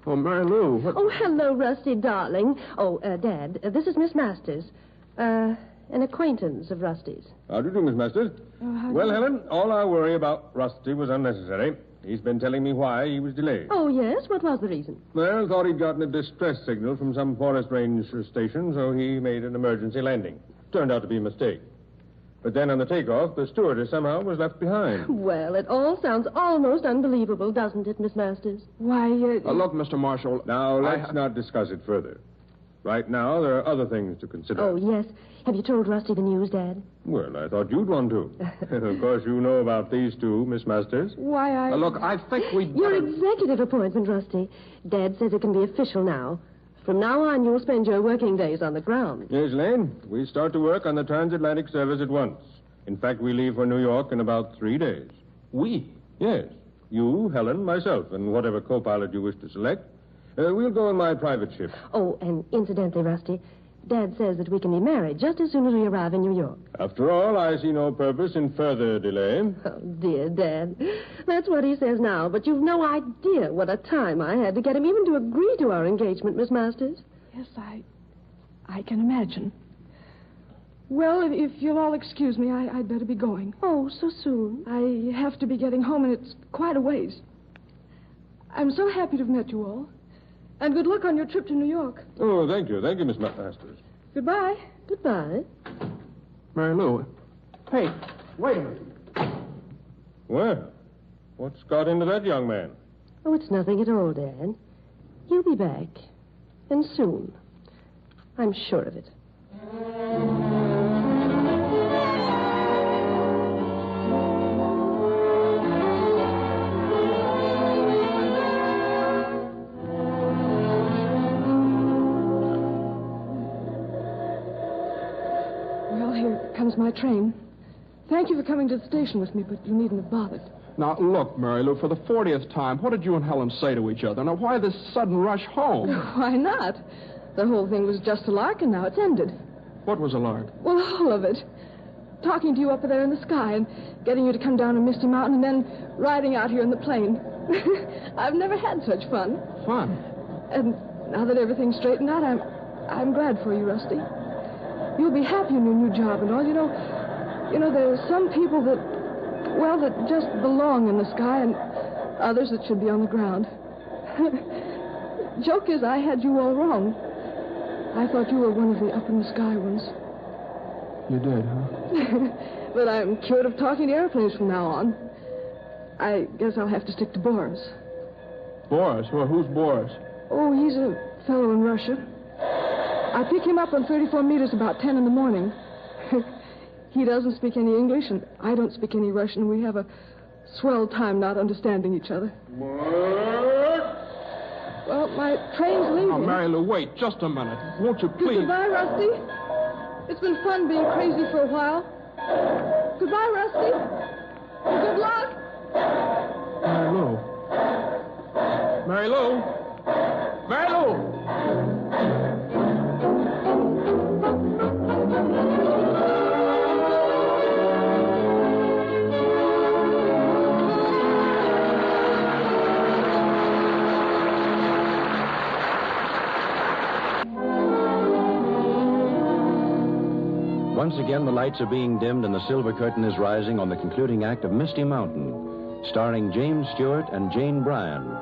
Oh, Mary Lou. What... Oh, hello, Rusty, darling. Oh, Dad, this is Miss Masters. An acquaintance of Rusty's. How do you do, Miss Masters? Well, Helen, all our worry about Rusty was unnecessary. He's been telling me why he was delayed. Oh, yes? What was the reason? Well, thought he'd gotten a distress signal from some forest range station, so he made an emergency landing. Turned out to be a mistake. But then on the takeoff, the stewardess somehow was left behind. Well, it all sounds almost unbelievable, doesn't it, Miss Masters? Why, Look, Mr. Marshall. Now, let's not discuss it further. Right now, there are other things to consider. Oh, yes. Have you told Rusty the news, Dad? Well, I thought you'd want to. Of course, you know about these two, Miss Masters. Why, Look, I think we'd Your better... executive appointment, Rusty. Dad says it can be official now. From now on, you'll spend your working days on the ground. Yes, Lane. We start to work on the transatlantic service at once. In fact, we leave for New York in about 3 days. We? Yes. You, Helen, myself, and whatever co-pilot you wish to select. We'll go in my private ship. Oh, and incidentally, Rusty, Dad says that we can be married just as soon as we arrive in New York. After all, I see no purpose in further delay. Oh, dear Dad. That's what he says now, but you've no idea what a time I had to get him even to agree to our engagement, Miss Masters. Yes, I can imagine. Well, if you'll all excuse me, I'd better be going. Oh, so soon? I have to be getting home, and it's quite a ways. I'm so happy to have met you all. And good luck on your trip to New York. Oh, thank you. Thank you, Miss Masters. Goodbye. Goodbye. Mary Lou. Hey, wait a minute. Well, what's got into that young man? Oh, it's nothing at all, Dad. He'll be back. And soon. I'm sure of it. Comes my train. Thank you for coming to the station with me, but you needn't have bothered. Now, look, Mary Lou, for the 40th time, what did you and Helen say to each other? Now, why this sudden rush home? Why not? The whole thing was just a lark, and now it's ended. What was a lark? Well, all of it. Talking to you up there in the sky and getting you to come down to Misty Mountain and then riding out here in the plane. I've never had such fun. Fun? And now that everything's straightened out, I'm glad for you, Rusty. You'll be happy in your new job and all. You know, there are some people that just belong in the sky and others that should be on the ground. Joke is, I had you all wrong. I thought you were one of the up-in-the-sky ones. You did, huh? But I'm cured of talking to airplanes from now on. I guess I'll have to stick to Boris. Boris? Well, who's Boris? Oh, he's a fellow in Russia. I pick him up on 34 meters about 10 in the morning. He doesn't speak any English, and I don't speak any Russian. We have a swell time not understanding each other. Well, my train's leaving. Oh, Mary Lou, wait just a minute. Won't you please? Goodbye, Rusty. It's been fun being crazy for a while. Goodbye, Rusty. Good luck. Mary Lou. Mary Lou. Mary Lou. Once again, the lights are being dimmed and the silver curtain is rising on the concluding act of Misty Mountain, starring James Stewart and Jane Bryan.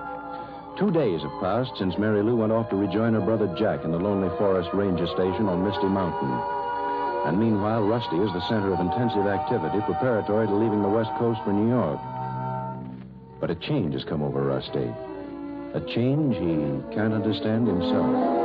2 days have passed since Mary Lou went off to rejoin her brother Jack in the Lonely Forest Ranger Station on Misty Mountain. And meanwhile, Rusty is the center of intensive activity preparatory to leaving the West Coast for New York. But a change has come over Rusty. A change he can't understand himself.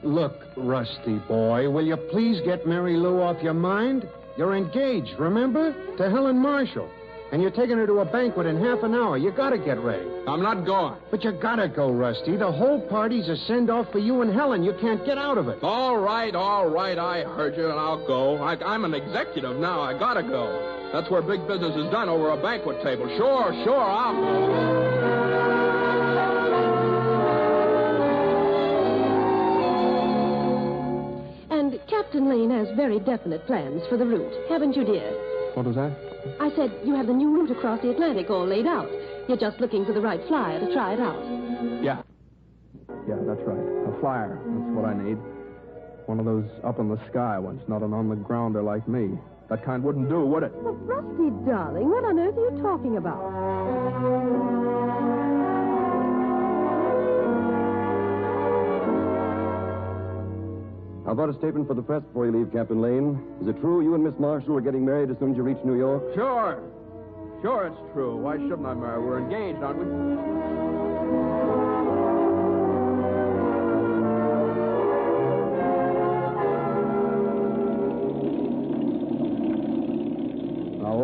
Look, Rusty boy, will you please get Mary Lou off your mind? You're engaged, remember? To Helen Marshall. And you're taking her to a banquet in half an hour. You gotta get ready. I'm not going. But you gotta go, Rusty. The whole party's a send-off for you and Helen. You can't get out of it. All right. I heard you, and I'll go. I'm an executive now. I gotta go. That's where big business is done, over a banquet table. Sure, I'll go. And Captain Lane has very definite plans for the route, haven't you, dear? What was that? I said you have the new route across the Atlantic all laid out. You're just looking for the right flyer to try it out. Yeah, that's right. A flyer. That's what I need. One of those up-in-the-sky ones, not an on-the-grounder like me. That kind wouldn't do, would it? Well, Rusty, darling, what on earth are you talking about? How about a statement for the press before you leave, Captain Lane? Is it true you and Miss Marshall are getting married as soon as you reach New York? Sure. Sure, it's true. Why shouldn't I marry? We're engaged, aren't we?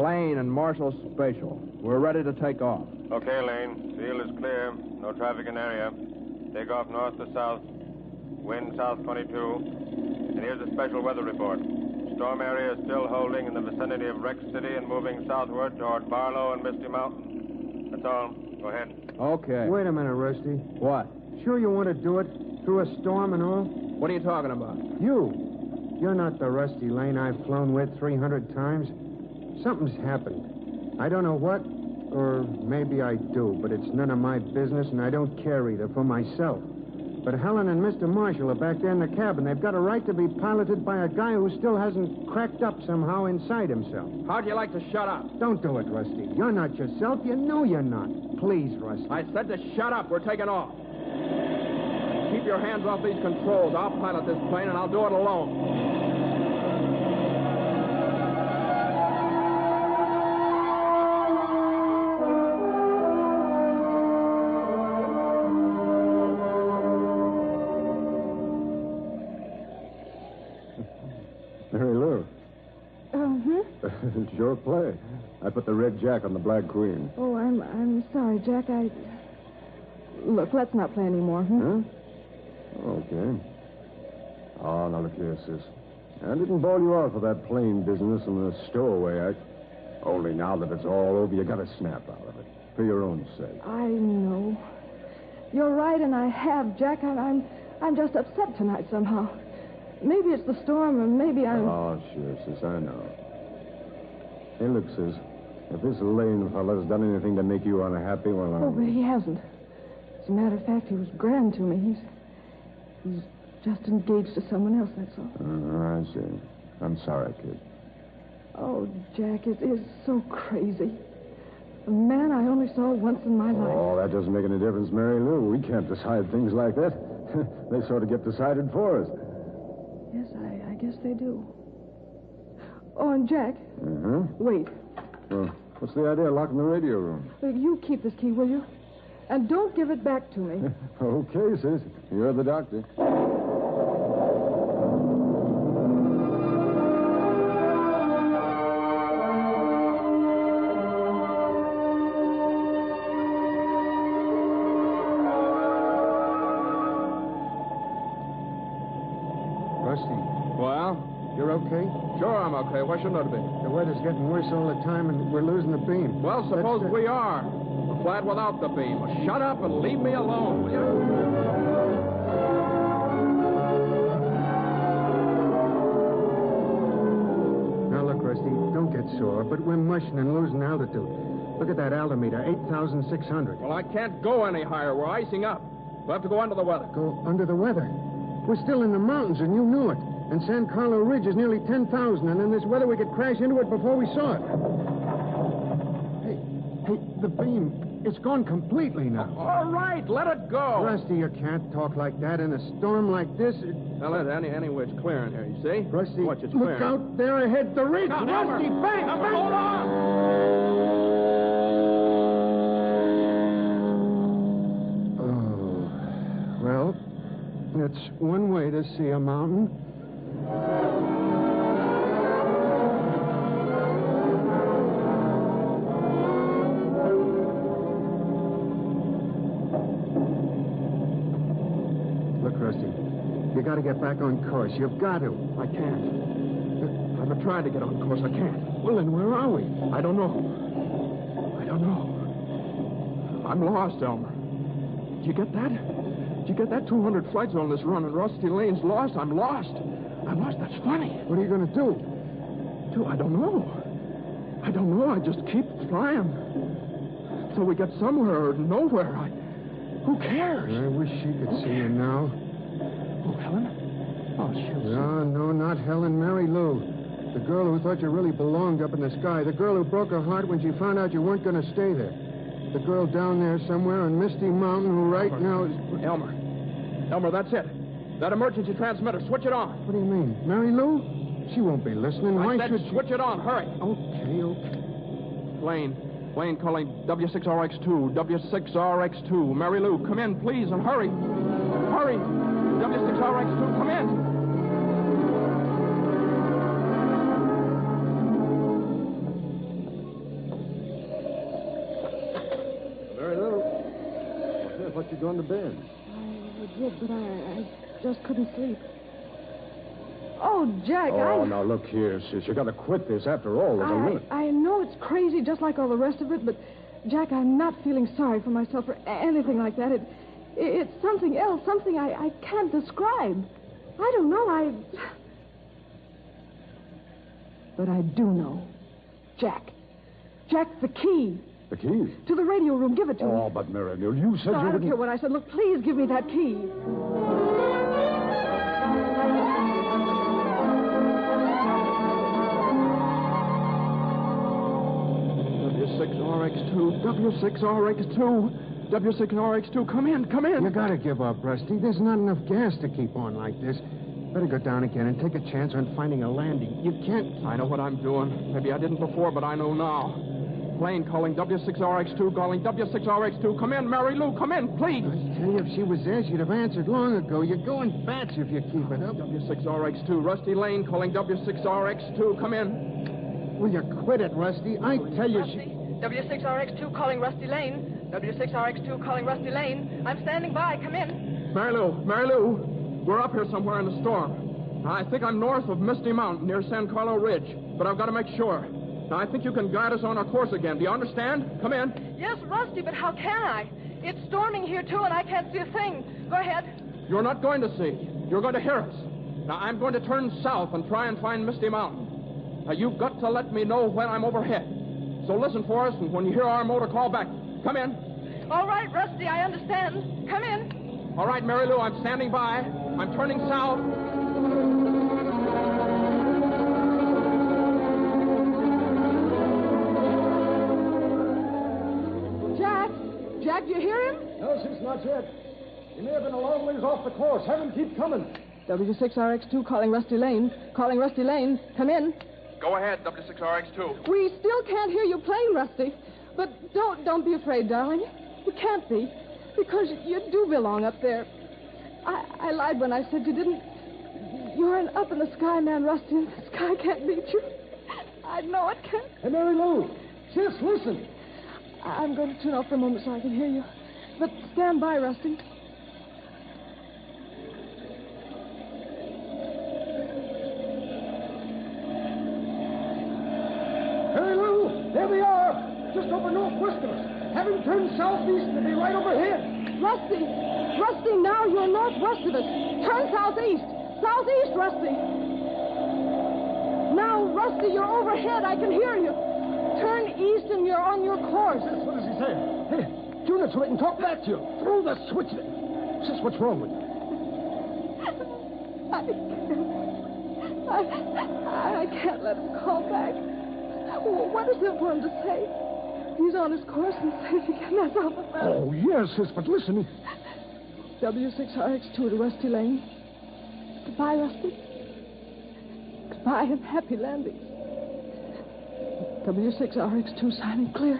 Lane and Marshall Special. We're ready to take off. Okay, Lane. Field is clear. No traffic in area. Take off north to south. Wind south 22. And here's a special weather report. Storm area is still holding in the vicinity of Rex City and moving southward toward Barlow and Misty Mountain. That's all. Go ahead. Okay. Wait a minute, Rusty. What? Sure you want to do it? Through a storm and all? What are you talking about? You. You're not the Rusty Lane I've flown with 300 times. Something's happened. I don't know what, or maybe I do, but it's none of my business, and I don't care either for myself. But Helen and Mr. Marshall are back there in the cabin. They've got a right to be piloted by a guy who still hasn't cracked up somehow inside himself. How'd you like to shut up? Don't do it, Rusty. You're not yourself. You know you're not. Please, Rusty. I said to shut up. We're taking off. Keep your hands off these controls. I'll pilot this plane, and I'll do it alone. Mary Lou. It's your play. I put the red jack on the black queen. Oh, I'm sorry, Jack. Look, let's not play anymore. Huh? Okay. Oh, now look here, sis. I didn't bawl you out for that plane business and the stowaway act. Only now that it's all over, you gotta snap out of it. For your own sake. I know. You're right, and I have, Jack. I'm just upset tonight somehow. Maybe it's the storm, or maybe I'm... Oh, sure, sis, I know. Hey, look, sis. If this Lane fella's done anything to make you unhappy, well, Oh, but he hasn't. As a matter of fact, he was grand to me. He's just engaged to someone else, that's all. I see. I'm sorry, kid. Oh, Jack, it is so crazy. A man I only saw once in my life. Oh, that doesn't make any difference, Mary Lou. We can't decide things like that. They sort of get decided for us. Yes, I guess they do. Oh, and Jack. Uh-huh. Wait. Well, what's the idea of locking the radio room? You keep this key, will you? And don't give it back to me. Okay, sis. You're the doctor. Okay? Sure, I'm okay. Why shouldn't I be? The weather's getting worse all the time, and we're losing the beam. Well, suppose we are. A flat without the beam. Well, shut up and leave me alone, will you? Now, look, Rusty, don't get sore, but we're mushing and losing altitude. Look at that altimeter, 8,600. Well, I can't go any higher. We're icing up. We'll have to go under the weather. Go under the weather? We're still in the mountains, and you knew it. And San Carlo Ridge is nearly 10,000, and in this weather we could crash into it before we saw it. Hey, the beam, it's gone completely now. All right, let it go. Rusty, you can't talk like that in a storm like this. Now, anyway, it's clearing here, you see? Rusty, watch, it's look clearing. out there ahead, the ridge. Now, Rusty, bang! Hold on! Oh, well, it's one way to see a mountain. Look, Rusty, you got to get back on course. You've got to. I can't. I've been trying to get on course. I can't. Well, then where are we? I don't know. I'm lost, Elmer. Did you get that? Did you get that? 200 flights on this run, and Rusty Lane's lost. I'm lost. That's funny. What are you going to do? I don't know. I just keep flying. Till we get somewhere or nowhere. Who cares? I wish she could see you now. Oh, Helen? Oh, No, not Helen. Mary Lou. The girl who thought you really belonged up in the sky. The girl who broke her heart when she found out you weren't going to stay there. The girl down there somewhere on Misty Mountain who right now is... Elmer, that's it. That emergency transmitter. Switch it on. What do you mean? Mary Lou? She won't be listening. Why I said should she? switch it on. Hurry. Okay. Lane calling W6RX2. W6RX2. Mary Lou, come in, please, and hurry. Hurry. W6RX2, come in. Mary Lou, I thought you'd gone to bed. I did, but I just couldn't sleep. Oh, Jack, Oh, now look here, sis. You got to quit this. After all, there's a limit. I know it's crazy, just like all the rest of it, but, Jack, I'm not feeling sorry for myself or anything like that. It's something else, something I can't describe. I don't know, But I do know. Jack. Jack's the key. The key? To the radio room. Give it to me. Oh, but Mary Lou, you said No, you I don't care what I said. Look, please give me that key. W6RX2. Come in. You gotta give up, Rusty. There's not enough gas to keep on like this. Better go down again and take a chance on finding a landing. You can't... I know what I'm doing. Maybe I didn't before, but I know now. Plane calling W6RX2, calling W6RX2. Come in, Mary Lou, come in, please. I tell you, if she was there, she'd have answered long ago. You're going bats if you keep it up. W6RX2, Rusty Lane calling W6RX2. Come in. Will you quit it, Rusty? I tell you, Rusty, W6RX2 calling Rusty Lane. W6RX2 calling Rusty Lane. I'm standing by. Come in. Mary Lou, we're up here somewhere in the storm. Now, I think I'm north of Misty Mountain near San Carlo Ridge, but I've got to make sure. Now, I think you can guide us on our course again. Do you understand? Come in. Yes, Rusty, but how can I? It's storming here, too, and I can't see a thing. Go ahead. You're not going to see. You're going to hear us. Now, I'm going to turn south and try and find Misty Mountain. Now, you've got to let me know when I'm overhead. So listen for us, and when you hear our motor, call back. Come in. All right, Rusty, I understand. Come in. All right, Mary Lou, I'm standing by. I'm turning south. Jack, do you hear him? No, sis, not yet. He may have been a long ways off the course. Have him keep coming. W6RX2 calling Rusty Lane. Calling Rusty Lane. Come in. Go ahead, W6RX2. We still can't hear you playing, Rusty. But don't be afraid, darling. You can't be. Because you do belong up there. I lied when I said you didn't. You're an up-in-the-sky man, Rusty, and the sky can't beat you. I know it can't. Hey, Mary Lou. Sis, listen. I'm going to tune off for a moment so I can hear you. But stand by, Rusty. Mary Lou, there we are. Just over northwest of us. Have him turn southeast and be right overhead. Rusty, now you're northwest of us. Turn southeast. Southeast, Rusty. Now, Rusty, you're overhead. I can hear you. Turn east and you're on your course. Sis, what does he say? Hey, tune it so it can talk back to you. Throw the switch. Sis, what's wrong with you? I can't let him call back. What is there for him to say? He's on his course and says he can. That's all that matters. Oh, yes, sis, but listen. W6RX2 to Rusty Lane. Goodbye, Rusty. Goodbye and happy landings. W6RX2 signing clear.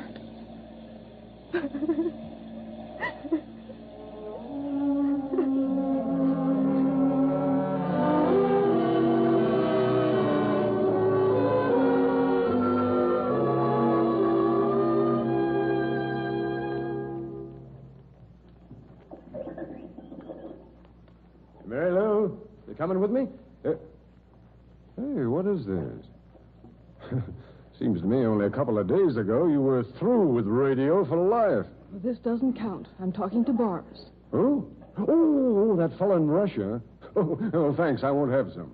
Mary Lou, you coming with me? Hey, what is this? Seems to me only a couple of days ago you were through with radio for life. This doesn't count. I'm talking to Boris. Who? Oh, that fellow in Russia. Oh, thanks. I won't have some.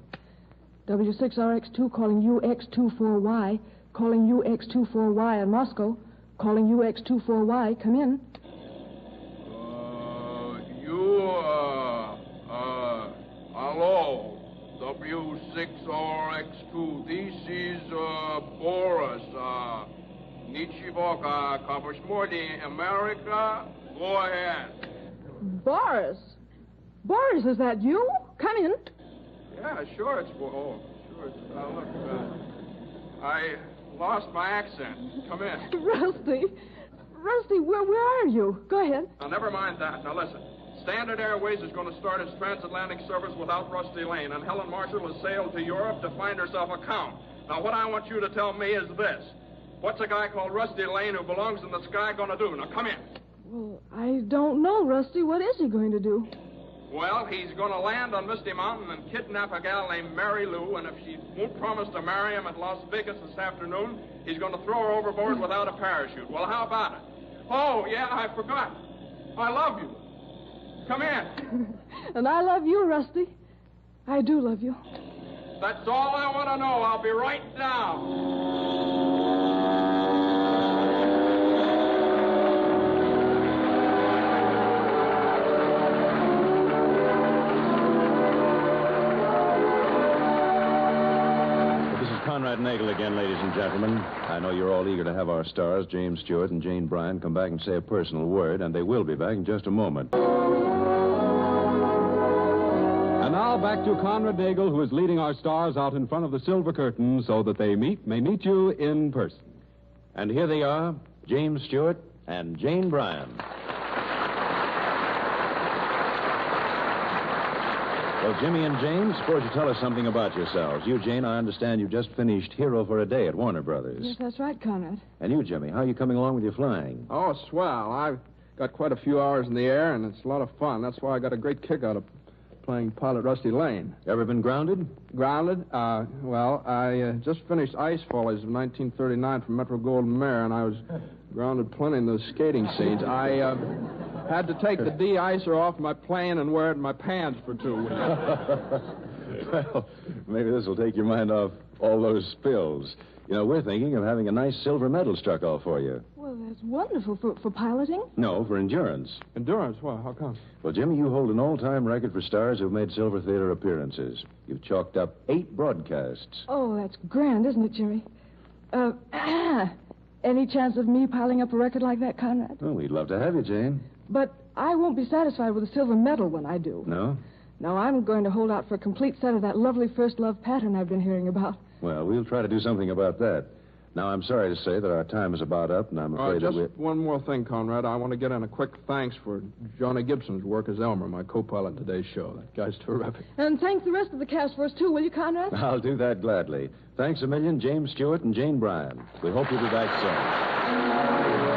W6RX2 calling UX24Y. Calling UX24Y in Moscow. Calling UX24Y. Come in. Hello. W6RX2. This is, Boris. Nichivoka, Kavashmordi, America. Go ahead. Boris? Boris, is that you? Come in. Yeah, sure it's... Oh, sure it's... look, I lost my accent. Come in. Rusty. Rusty, where are you? Go ahead. Now, never mind that. Now, listen. Standard Airways is going to start its transatlantic service without Rusty Lane, and Helen Marshall has sailed to Europe to find herself a count. Now, what I want you to tell me is this. What's a guy called Rusty Lane who belongs in the sky going to do? Now, come in. Well, I don't know, Rusty. What is he going to do? Well, he's going to land on Misty Mountain and kidnap a gal named Mary Lou, and if she won't promise to marry him at Las Vegas this afternoon, he's going to throw her overboard without a parachute. Well, how about it? Oh, yeah, I forgot. I love you. Come in. And I love you, Rusty. I do love you. That's all I want to know. I'll be right down. Conrad Nagel again, ladies and gentlemen. I know you're all eager to have our stars, James Stewart and Jane Bryan, come back and say a personal word, and they will be back in just a moment. And now back to Conrad Nagel, who is leading our stars out in front of the silver curtain so that they may meet you in person. And here they are, James Stewart and Jane Bryan. Well, Jimmy and Jane, suppose you tell us something about yourselves. You, Jane, I understand you just finished Hero for a Day at Warner Brothers. Yes, that's right, Conrad. And you, Jimmy, how are you coming along with your flying? Oh, swell. I've got quite a few hours in the air, and it's a lot of fun. That's why I got a great kick out of playing Pilot Rusty Lane. Ever been grounded? Grounded? Well, I just finished Ice Follies of 1939 from Metro-Goldwyn-Mayer, and I was grounded plenty in those skating scenes. I had to take the de-icer off my plane and wear it in my pants for 2 weeks. Well, maybe this will take your mind off all those spills. You know, we're thinking of having a nice silver medal struck off for you. Well, that's wonderful. For piloting? No, for endurance. Endurance? Well, how come? Well, Jimmy, you hold an all-time record for stars who've made silver theater appearances. You've chalked up 8 broadcasts. Oh, that's grand, isn't it, Jimmy? Any chance of me piling up a record like that, Conrad? Well, we'd love to have you, Jane. But I won't be satisfied with a silver medal when I do. No? No, I'm going to hold out for a complete set of that lovely first love pattern I've been hearing about. Well, we'll try to do something about that. Now, I'm sorry to say that our time is about up, and I'm afraid that just one more thing, Conrad. I want to get in a quick thanks for Johnny Gibson's work as Elmer, my co-pilot in today's show. That guy's terrific. And thank the rest of the cast for us, too, will you, Conrad? I'll do that gladly. Thanks a million, James Stewart and Jane Bryan. We hope you'll be back soon.